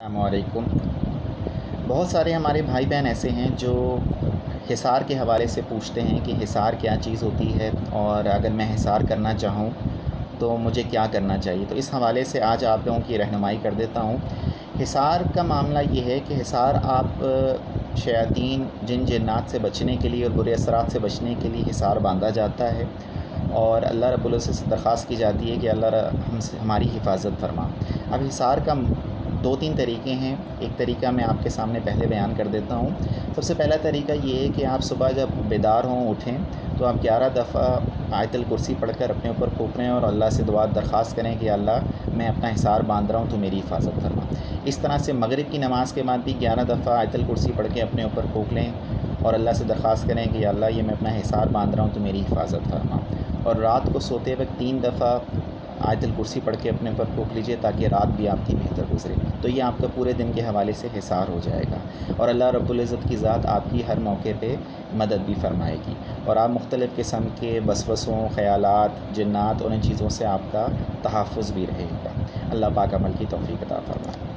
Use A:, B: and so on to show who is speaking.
A: السلام علیکم۔ بہت سارے ہمارے بھائی بہن ایسے ہیں جو حصار کے حوالے سے پوچھتے ہیں کہ حصار کیا چیز ہوتی ہے، اور اگر میں حصار کرنا چاہوں تو مجھے کیا کرنا چاہیے۔ تو اس حوالے سے آج آپ لوگوں کی رہنمائی کر دیتا ہوں۔ حصار کا معاملہ یہ ہے کہ حصار آپ شیاطین جن جنات سے بچنے کے لیے اور برے اثرات سے بچنے کے لیے حصار باندھا جاتا ہے، اور اللہ رب العزت سے درخواست کی جاتی ہے کہ اللہ ہماری حفاظت فرما۔ اب حصار کا دو تین طریقے ہیں۔ ایک طریقہ میں آپ کے سامنے پہلے بیان کر دیتا ہوں۔ سب سے پہلا طریقہ یہ ہے کہ آپ صبح جب بیدار ہوں، اٹھیں تو آپ 11 دفعہ آیت الکرسی پڑھ کر اپنے اوپر پھونکیں اور اللہ سے دعا درخواست کریں کہ اللہ میں اپنا حصار باندھ رہا ہوں تو میری حفاظت فرما۔ اس طرح سے مغرب کی نماز کے بعد بھی 11 دفعہ آیت الکرسی پڑھ کے اپنے اوپر پھونک لیں اور اللہ سے درخواست کریں کہ اللہ یہ میں اپنا حصار باندھ رہا ہوں تو میری حفاظت فرما۔ اور رات کو سوتے وقت 3 دفعہ آیت الکرسی پڑھ کے اپنے اوپر پھونک لیجئے تاکہ رات بھی آپ کی بہتر گزرے۔ تو یہ آپ کا پورے دن کے حوالے سے حصار ہو جائے گا، اور اللہ رب العزت کی ذات آپ کی ہر موقع پہ مدد بھی فرمائے گی، اور آپ مختلف قسم کے وسوسوں، خیالات، جنات اور ان چیزوں سے آپ کا تحفظ بھی رہے گا۔ اللہ پاک عمل کی توفیق عطا فرمائے۔